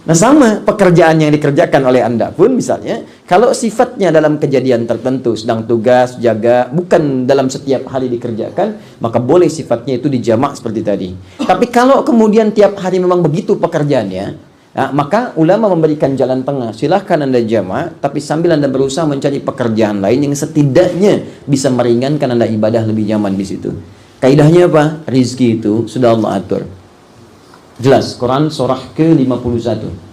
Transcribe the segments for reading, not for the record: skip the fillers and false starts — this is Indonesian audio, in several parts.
Nah sama pekerjaan yang dikerjakan oleh Anda pun misalnya, kalau sifatnya dalam kejadian tertentu, sedang tugas, jaga, bukan dalam setiap hari dikerjakan, maka boleh sifatnya itu dijamak seperti tadi. Tapi kalau kemudian tiap hari memang begitu pekerjaannya, nah, maka ulama memberikan jalan tengah. Silahkan Anda jamak, tapi sambil Anda berusaha mencari pekerjaan lain yang setidaknya bisa meringankan Anda ibadah lebih nyaman di situ. Kaidahnya apa? Rizki itu sudah Allah atur. Jelas, Quran surah ke-51.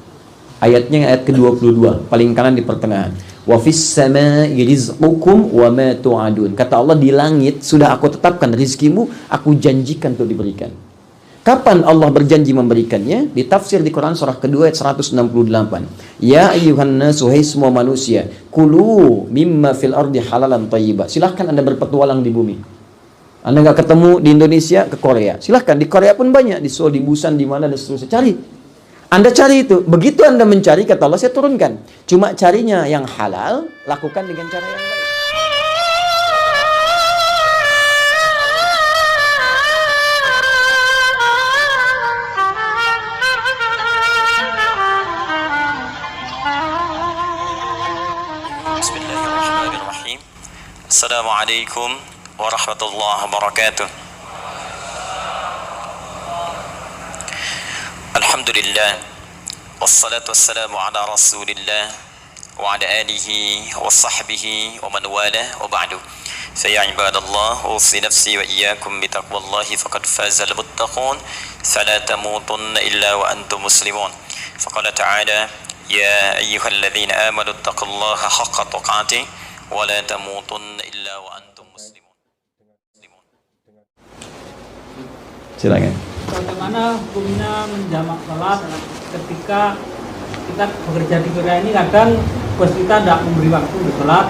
Ayatnya ayat ke-22, paling kanan di pertengahan. Wa fis samaa'i rizqukum wa ma tu'adun. Kata Allah, di langit sudah aku tetapkan rizkimu, aku janjikan untuk diberikan. Kapan Allah berjanji memberikannya? Ditafsir di Quran surah kedua ayat 168. Ya ayyuhan nasu, hai semua manusia, kulu mimma fil ardi halalan thayyiba. Silahkan Anda berpetualang di bumi. Anda nggak ketemu di Indonesia, ke Korea. Silahkan, di Korea pun banyak, di Seoul, di Busan, di mana dan seterusnya. Cari. Anda cari itu. Begitu Anda mencari, kata Allah, saya turunkan. Cuma carinya yang halal, lakukan dengan cara yang baik. Bismillahirrahmanirrahim. Assalamualaikum warahmatullahi wabarakatuh. Alhamdulillah, wassalatu wassalamu ala rasulillah wa ala alihi wa sahbihi wa man wala wa ba'du. Fa ya ibadallah, usi nafsi wa iyyakum bi taqwallahi faqad faza al-muttaqun, fala tamutunna illa wa antum muslimun. Faqala ta'ala, ya ayyuhalladzina amanu taqullaha haqqa tuqatih wa la tamutunna illa wa antum muslimun. Silakan. Bagaimana hukumnya menjamak salat ketika kita bekerja di Korea ini? Kadang bos kita tidak memberi waktu untuk salat,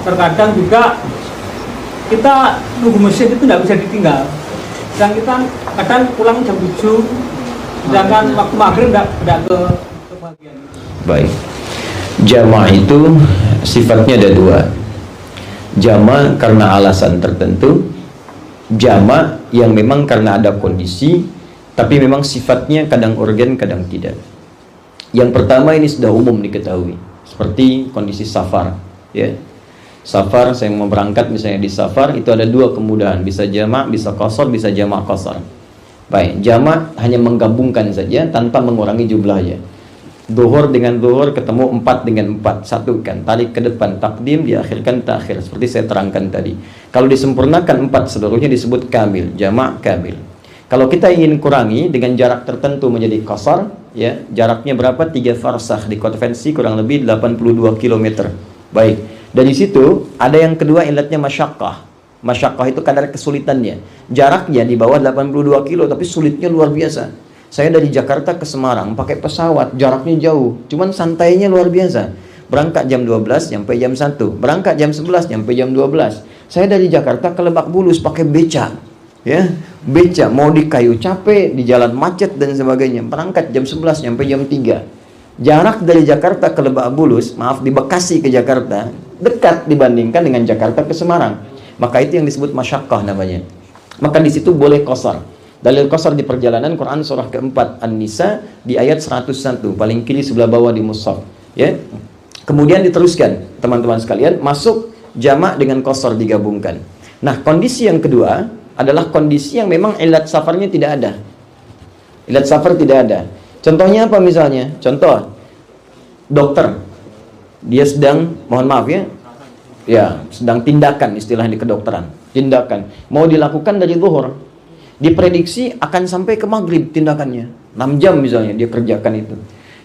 terkadang juga kita nunggu masjid itu tidak bisa ditinggal, dan kita kadang pulang jam 7, sedangkan waktu maghrib tidak ke bagian. Baik. Jamaah itu sifatnya ada dua. Jamaah karena alasan tertentu, jamaah yang memang karena ada kondisi, tapi memang sifatnya kadang urgen, kadang tidak. Yang pertama ini sudah umum diketahui, seperti kondisi safar, ya. Safar, saya mau berangkat misalnya di safar, itu ada dua kemudahan, bisa jamak, bisa qasar, bisa jamak qasar. Baik, jamak hanya menggabungkan saja tanpa mengurangi jumlahnya. Zuhur dengan zuhur ketemu 4 dengan 4, satukan, tarik ke depan, takdim, diakhirkan takhir, seperti saya terangkan tadi. Kalau disempurnakan 4 seluruhnya disebut kamil, jamak kamil. Kalau kita ingin kurangi dengan jarak tertentu menjadi qasar, ya, jaraknya berapa? 3 farsakh, dikonversi kurang lebih 82 km. Baik, dari situ ada yang kedua ilatnya masyaqqah. Masyaqqah itu kadar kesulitannya. Jaraknya di bawah 82 kilo tapi sulitnya luar biasa. Saya dari Jakarta ke Semarang pakai pesawat, jaraknya jauh, cuman santainya luar biasa. Berangkat jam 12 sampai jam 1, berangkat jam 11 sampai jam 12. Saya dari Jakarta ke Lebak Bulus pakai beca. Ya, beca mau di kayu capek, di jalan macet dan sebagainya. Berangkat jam 11 sampai jam 3. Jarak dari Jakarta ke Lebak Bulus, maaf, di Bekasi ke Jakarta, dekat dibandingkan dengan Jakarta ke Semarang. Maka itu yang disebut masyaqqah namanya. Maka di situ boleh qasar. Dalil qasar di perjalanan Quran surah keempat An-Nisa di ayat 101, paling kiri sebelah bawah di mushaf, ya. Kemudian diteruskan, teman-teman sekalian, masuk jamak dengan qasar digabungkan. Nah, kondisi yang kedua adalah kondisi yang memang ilat safarnya tidak ada. Ilat safar tidak ada. Contohnya apa misalnya? Contoh, dokter, dia sedang, mohon maaf ya, sedang tindakan, istilah di kedokteran, tindakan, mau dilakukan dari zuhur. Diprediksi akan sampai ke maghrib tindakannya, 6 jam misalnya dia kerjakan itu.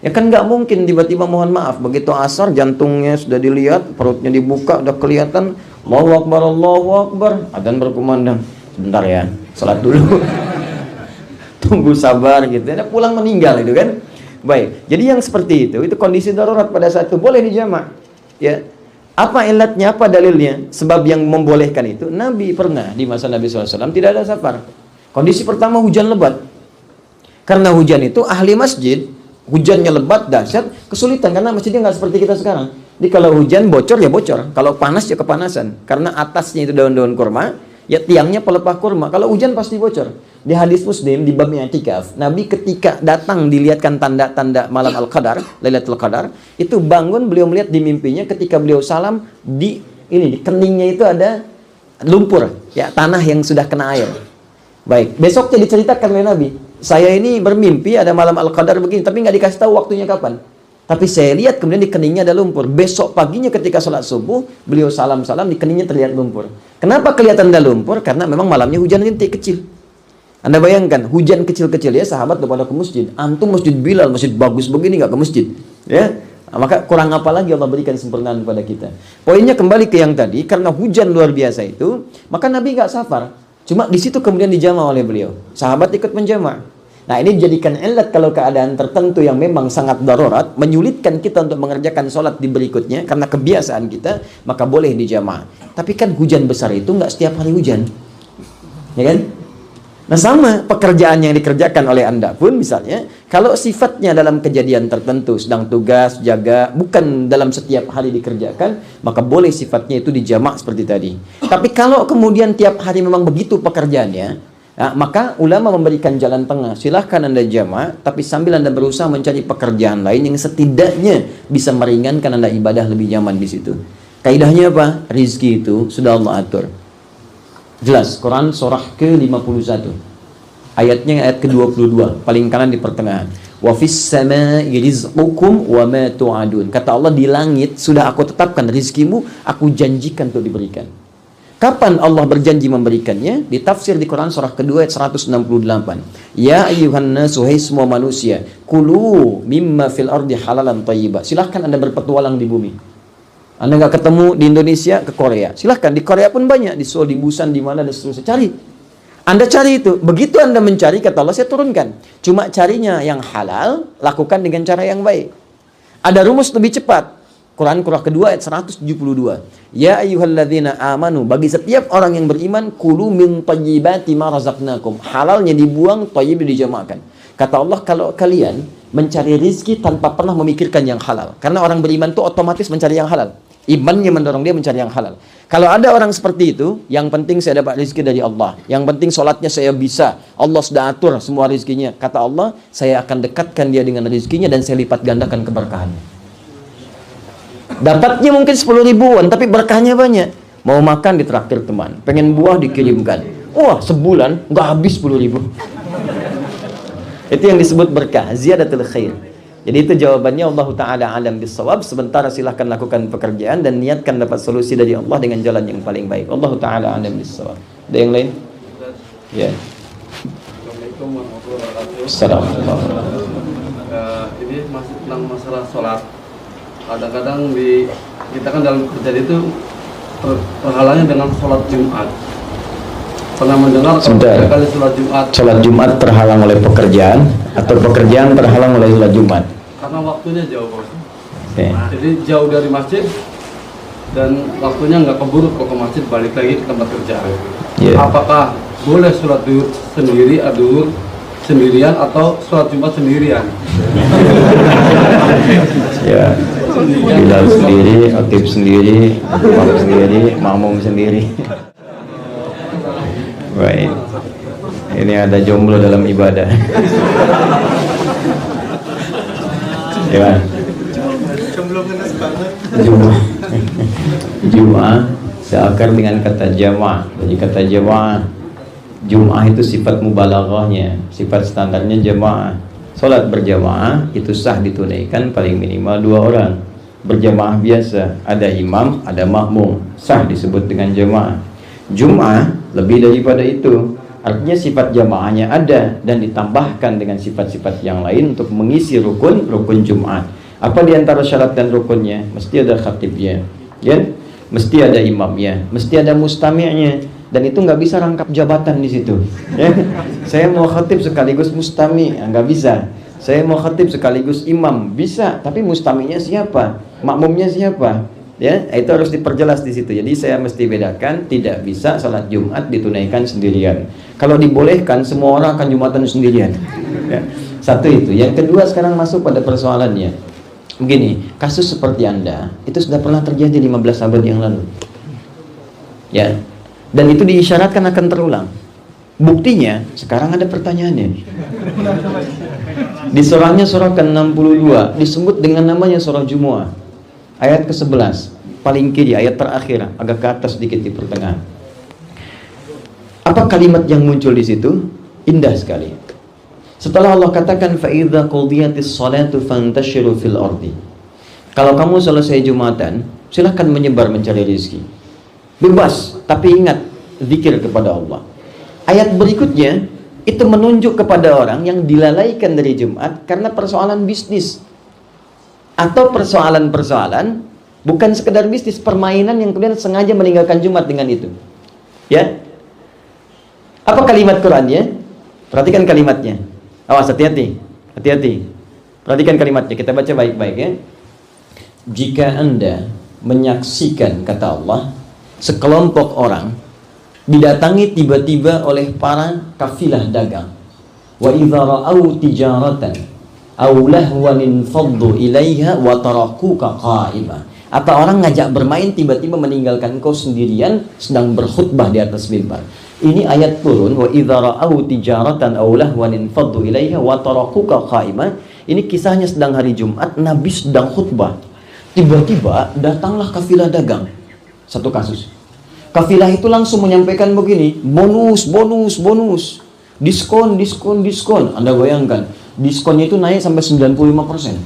Ya kan nggak mungkin tiba-tiba, mohon maaf, begitu asar jantungnya sudah dilihat, perutnya dibuka, udah kelihatan, Allahu Akbar, adzan berkumandang. Sebentar ya, salat dulu. Tunggu sabar gitu, ya, pulang meninggal itu kan. Baik, jadi yang seperti itu kondisi darurat pada saat itu boleh dijamak. Ya, apa ilatnya, apa dalilnya? Sebab yang membolehkan itu, Nabi pernah di masa Nabi SAW tidak ada safar. Kondisi pertama hujan lebat. Karena hujan itu ahli masjid, hujannya lebat, dahsyat, kesulitan karena masjidnya nggak seperti kita sekarang. Jadi kalau hujan bocor ya bocor, kalau panas ya kepanasan. Karena atasnya itu daun-daun kurma, ya tiangnya pelepah kurma. Kalau hujan pasti bocor. Di hadis Muslim di bab i'tikaf, Nabi ketika datang dilihatkan tanda-tanda malam Al-Qadar, Lailatul Qadar, itu bangun beliau melihat di mimpinya ketika beliau salam di keningnya itu ada lumpur, ya, tanah yang sudah kena air. Baik, besoknya diceritakan oleh Nabi, saya ini bermimpi ada malam Al-Qadar begini, tapi nggak dikasih tahu waktunya kapan. Tapi saya lihat kemudian di keningnya ada lumpur. Besok paginya ketika sholat subuh, beliau salam-salam di keningnya terlihat lumpur. Kenapa kelihatan ada lumpur? Karena memang malamnya hujan rintik kecil. Anda bayangkan, hujan kecil-kecil ya, sahabat udah pada ke masjid. Antum masjid Bilal, masjid bagus begini nggak ke masjid, ya? Maka kurang apa lagi Allah berikan sempurnaan kepada kita. Poinnya kembali ke yang tadi, karena hujan luar biasa itu, maka Nabi nggak safar. Cuma di situ kemudian dijama oleh beliau. Sahabat ikut menjama. Nah, ini dijadikan ilat kalau keadaan tertentu yang memang sangat darurat, menyulitkan kita untuk mengerjakan sholat di berikutnya karena kebiasaan kita, maka boleh dijama. Tapi kan hujan besar itu nggak setiap hari hujan, ya kan? Nah, sama pekerjaan yang dikerjakan oleh Anda pun misalnya, kalau sifatnya dalam kejadian tertentu, sedang tugas, jaga, bukan dalam setiap hari dikerjakan, maka boleh sifatnya itu dijamak seperti tadi. Tapi kalau kemudian tiap hari memang begitu pekerjaannya, nah, maka ulama memberikan jalan tengah. Silahkan Anda jamak, tapi sambil Anda berusaha mencari pekerjaan lain yang setidaknya bisa meringankan Anda ibadah lebih nyaman di situ. Kaidahnya apa? Rizki itu sudah Allah atur. Jelas, Quran surah ke-51. Ayatnya ayat ke-22, paling kanan di pertengahan. Wa fis samaa'i rizqukum wa ma tu'adun. Kata Allah, di langit sudah aku tetapkan rizkimu, aku janjikan untuk diberikan. Kapan Allah berjanji memberikannya? Ditafsir di Quran surah kedua ayat 168. Ya ayyuhan nasu, hai semua manusia, kulu mimma fil ardi halalan thayyiba. Silahkan Anda berpetualang di bumi. Anda nggak ketemu di Indonesia, ke Korea. Silahkan, di Korea pun banyak, di Seoul, di Busan, di mana, dan seterusnya. Cari. Anda cari itu. Begitu Anda mencari, kata Allah, saya turunkan. Cuma carinya yang halal, lakukan dengan cara yang baik. Ada rumus lebih cepat. Quran surah kedua ayat 172. Ya ayyuhalladzina amanu, bagi setiap orang yang beriman, kulu min thayyibati ma razaqnakum. Halalnya dibuang, thayyib dijamakkan. Kata Allah, kalau kalian mencari rizki tanpa pernah memikirkan yang halal. Karena orang beriman itu otomatis mencari yang halal. Imannya mendorong dia mencari yang halal. Kalau ada orang seperti itu, yang penting saya dapat rizki dari Allah. Yang penting sholatnya saya bisa. Allah sudah atur semua rizkinya. Kata Allah, saya akan dekatkan dia dengan rizkinya dan saya lipat gandakan keberkahannya. Dapatnya mungkin 10 ribuan, tapi berkahnya banyak. Mau makan ditraktir teman, pengen buah dikirimkan. Wah, sebulan nggak habis 10 ribu. Itu yang disebut berkah, ziyadatul khair. Jadi itu jawabannya, Allah Ta'ala alam bisawab. Sementara silahkan lakukan pekerjaan dan niatkan dapat solusi dari Allah dengan jalan yang paling baik. Allah Ta'ala alam bisawab. Ada yang lain? Ya. Assalamualaikum warahmatullahi wabarakatuh. Assalamualaikum. Ini masih tentang masalah sholat. Kadang-kadang kita kan dalam kerjaan itu terhalangnya dengan sholat Jumat. Pernah mendengar kalau kali sholat Jumat? Sholat Jumat terhalang oleh pekerjaan atau pekerjaan terhalang oleh sholat Jumat? Karena waktunya jauh, Bos. Okay. Jadi jauh dari masjid dan waktunya nggak keburu kok ke masjid, balik lagi ke tempat kerja. Yeah. Apakah boleh sholat duhur sendiri, duhur sendirian atau sholat Jumat sendirian? Ya, Bilal sendiri, Atib sendiri, Imam sendiri, makmum sendiri. Baik. Ini ada jomblo dalam ibadah. Ya. Jum'ah seakar dengan kata jamaah. Jadi kata jamaah, Jum'ah itu sifat mubalaghahnya, sifat standarnya jamaah. Salat berjamaah itu sah ditunaikan paling minimal 2 orang. Berjamaah biasa, ada imam, ada makmum, sah disebut dengan jamaah. Jum'ah lebih daripada itu, artinya sifat jamaahnya ada dan ditambahkan dengan sifat-sifat yang lain untuk mengisi rukun Jum'at. Apa diantara syarat dan rukunnya? Mesti ada khatibnya, ya? Mesti ada imamnya, mesti ada mustami'nya, dan itu nggak bisa rangkap jabatan di situ, ya? Saya mau khatib sekaligus mustami', nggak bisa. Saya mau khatib sekaligus imam, bisa, tapi mustami'nya siapa? Makmumnya siapa? Ya, itu harus diperjelas di situ. Jadi saya mesti bedakan, tidak bisa salat Jumat ditunaikan sendirian. Kalau dibolehkan, semua orang akan Jumatan sendirian. Ya. Satu itu. Yang kedua, sekarang masuk pada persoalannya. Begini, kasus seperti Anda itu sudah pernah terjadi 15 abad yang lalu. Ya. Dan itu diisyaratkan akan terulang. Buktinya, sekarang ada pertanyaannya. Di surahnya, surah ke-62, disebut dengan namanya surah Jumu'ah. Ayat ke-11, paling kiri, ayat terakhir, agak ke atas sedikit di pertengahan. Apa kalimat yang muncul di situ? Indah sekali. Setelah Allah katakan, فَإِذَا قُضِيَتِ الصَّلَاةُ فَانْتَشِرُوا فِي الْأَرْضِ. Kalau kamu selesai Jumatan, silahkan menyebar mencari rezeki. Bebas, tapi ingat, zikir kepada Allah. Ayat berikutnya itu menunjuk kepada orang yang dilalaikan dari Jumat karena persoalan bisnis atau persoalan-persoalan bukan sekedar bisnis, permainan yang kemudian sengaja meninggalkan Jumat dengan itu. Ya. Apa kalimat Qur'annya? Perhatikan kalimatnya. Awas, hati-hati. Hati-hati. Perhatikan kalimatnya. Kita baca baik-baik ya. Jika Anda menyaksikan, kata Allah, sekelompok orang didatangi tiba-tiba oleh para kafilah dagang. Wa idza ra'au tijaratan aw lahwan infaddu ilaiha wa tarakuka qa'ima. Atau orang ngajak bermain tiba-tiba meninggalkan kau sendirian sedang berkhutbah di atas mimbar. Ini ayat turun wa idza ra'au tijaratan aw lahwan infaddu ilaiha wa tarakuka qa'ima. Ini kisahnya sedang hari Jumat, Nabi sedang khutbah. Tiba-tiba datanglah kafilah dagang. Satu kasus. Kafilah itu langsung menyampaikan begini, bonus, bonus, bonus, diskon, diskon, diskon. Anda bayangkan, diskonnya itu naik sampai 95%.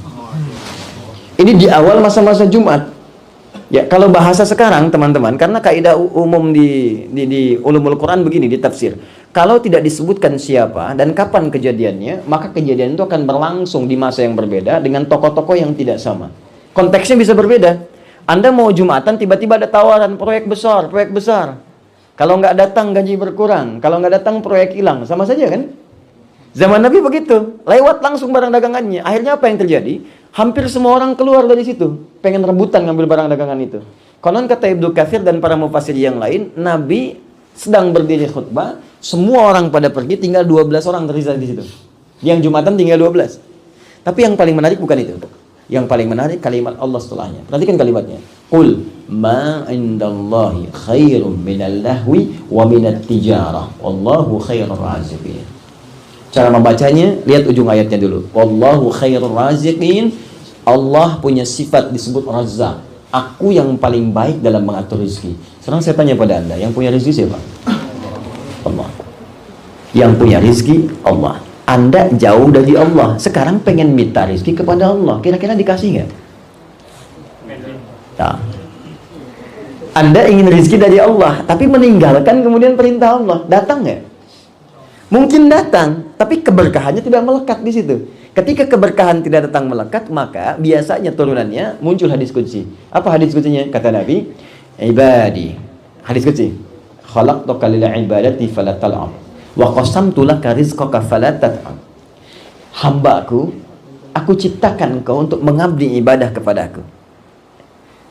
Ini di awal masa-masa Jumat. Ya, kalau bahasa sekarang teman-teman, karena kaidah umum di ulumul Quran begini, di tafsir. Kalau tidak disebutkan siapa dan kapan kejadiannya, maka kejadian itu akan berlangsung di masa yang berbeda dengan tokoh-tokoh yang tidak sama. Konteksnya bisa berbeda. Anda mau Jumatan, tiba-tiba ada tawaran proyek besar, proyek besar. Kalau nggak datang gaji berkurang, kalau nggak datang proyek hilang, sama saja kan? Zaman Nabi begitu, lewat langsung barang dagangannya. Akhirnya apa yang terjadi? Hampir semua orang keluar dari situ, pengen rebutan ngambil barang dagangan itu. Konon kata Ibnu Katsir dan para mufassir yang lain, Nabi sedang berdiri khutbah, semua orang pada pergi, tinggal 12 orang tersisa di situ. Yang Jumatan tinggal 12. Tapi yang paling menarik bukan itu. Yang paling menarik kalimat Allah setelahnya. Perhatikan kalimatnya. Qul ma indallahi khairum minal lahwi wa minat tijarah. Wallahu khairur raziqin. Cara membacanya, lihat ujung ayatnya dulu. Wallahu khairur raziqin. Allah punya sifat disebut Razzaq. Aku yang paling baik dalam mengatur rezeki. Sekarang saya tanya pada Anda, yang punya rezeki siapa? Allah. Yang punya rezeki Allah. Anda jauh dari Allah. Sekarang pengen minta rezeki kepada Allah. Kira-kira dikasih nggak? Nah. Anda ingin rezeki dari Allah, tapi meninggalkan kemudian perintah Allah. Datang nggak? Mungkin datang, tapi keberkahannya tidak melekat di situ. Ketika keberkahan tidak datang melekat, maka biasanya turunannya muncul hadis qudsi. Apa hadis qudsinya? Kata Nabi, ibadi. Hadis qudsi. Khalaqtuka lil ibadati fala tal'ab. Wa qasamtu laka rizqaka fala tat'am. Hambaku, aku ciptakan kau untuk mengabdi ibadah kepadaku.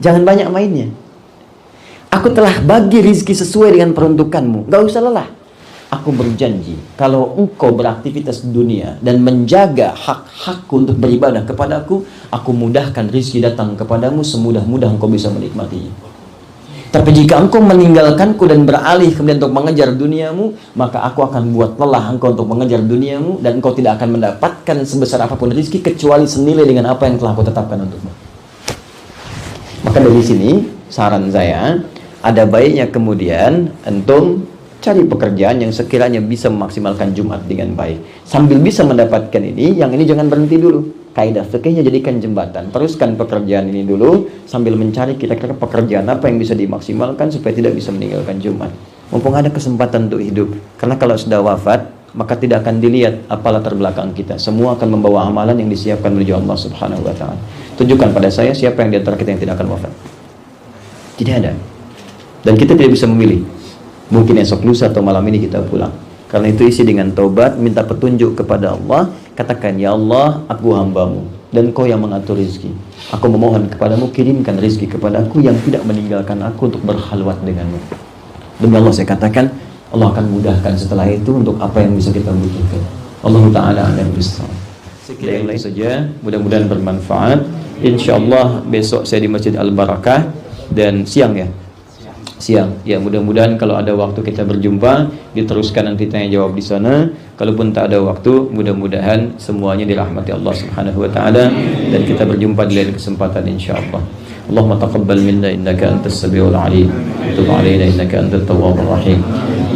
Jangan banyak mainnya. Aku telah bagi rizki sesuai dengan peruntukanmu. Gak usah lelah. Aku berjanji, kalau engkau beraktivitas di dunia dan menjaga hak-hakku untuk beribadah kepadaku, aku mudahkan rizki datang kepadamu semudah-mudah engkau bisa menikmatinya. Tapi jika engkau meninggalkanku dan beralih kemudian untuk mengejar duniamu, maka aku akan buat lelah engkau untuk mengejar duniamu dan engkau tidak akan mendapatkan sebesar apapun rezeki kecuali senilai dengan apa yang telah aku tetapkan untukmu. Maka dari sini saran saya, ada baiknya kemudian antum cari pekerjaan yang sekiranya bisa memaksimalkan Jumat dengan baik. Sambil bisa mendapatkan ini, yang ini jangan berhenti dulu. Kaidah fikihnya jadikan jembatan. Teruskan pekerjaan ini dulu sambil mencari kira-kira pekerjaan apa yang bisa dimaksimalkan supaya tidak bisa meninggalkan Jumat. Mumpung ada kesempatan untuk hidup. Karena kalau sudah wafat, maka tidak akan dilihat apa latar belakang kita. Semua akan membawa amalan yang disiapkan menuju Allah Subhanahu wa taala. Tunjukkan pada saya siapa yang di antara kita yang tidak akan wafat. Tidak ada. Dan kita tidak bisa memilih. Mungkin esok lusa atau malam ini kita pulang. Karena itu isi dengan taubat, minta petunjuk kepada Allah. Katakan, ya Allah, aku hambamu dan kau yang mengatur rezeki. Aku memohon kepadamu, kirimkan rezeki kepadaku yang tidak meninggalkan aku untuk berkhalwat denganmu. Demi Allah saya katakan, Allah akan mudahkan setelah itu untuk apa yang bisa kita butuhkan. Allah Ta'ala a'lam bishawab. Sekian saja, mudah-mudahan bermanfaat. InsyaAllah besok saya di Masjid Al-Barakah dan siang ya. siang. Ya, mudah-mudahan kalau ada waktu kita berjumpa, diteruskan nanti tanya jawab di sana. Kalaupun tak ada waktu, mudah-mudahan semuanya dirahmati Allah Subhanahu wa taala dan kita berjumpa di lain kesempatan insyaallah. Allahumma taqabbal minna innaka antas samiul alim. Tub alaina innaka antat tawwabur rahim.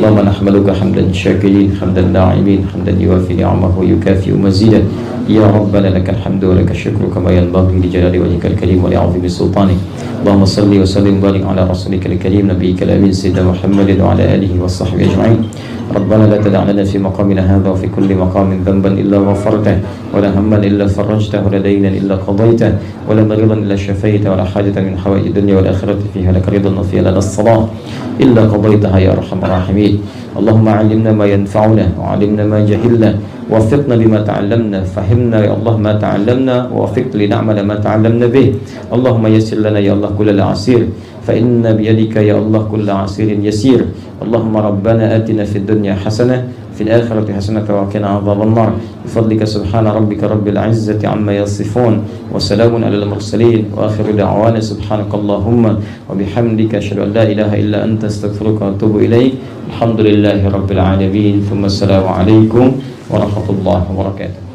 Allahumma nahmaduka hamdan syakirin, hamdan na'imin, hamdan yuwafi ni'amahu yukafi'u mazidah. Ya Rabbana lakal hamdu wa lakal syukru kama yanbaghi li jalali wajhikal karim wa li'azimi sultanik. Allahumma salli wa sallim barik ala rasulikal karim nabiyyikal amin sayyidina Muhammadin wa ala alihi wa sahbihi ajma'in. ربنا لا تدع لنا في مقامنا هذا وفي كل مقام ذنبا إلا غفرته ولا هما إلا فرجته ولا دينا إلا قضيته ولا مريضا إلا شفيته ولا حاجة من حوائج الدنيا والآخرة فيها لك رضا وفيها لنا الصلاة إلا قضيتها يا أرحم الراحمين. اللهم علمنا ما ينفعنا وعلمنا ما جهلنا ووفقنا لما تعلمنا فهمنا يا الله ما تعلمنا ووفقنا لنعمل ما تعلمنا به. اللهم يسر لنا يا الله كل العسير فإن بيدك يا الله كل عسير يسير. اللهم ربنا آتنا في الدنيا حسنة في الآخرة حسنة وقنا عذاب النار بفضلك سبحان ربك رب العزة عما يصفون وسلام على المرسلين وآخر دعوانا سبحانك اللهم وبحمدك أشهد أن لا إله إلا أنت أستغفرك وأتوب إليك. الحمد لله رب العالمين ثم السلام عليكم ورحمة الله وبركاته.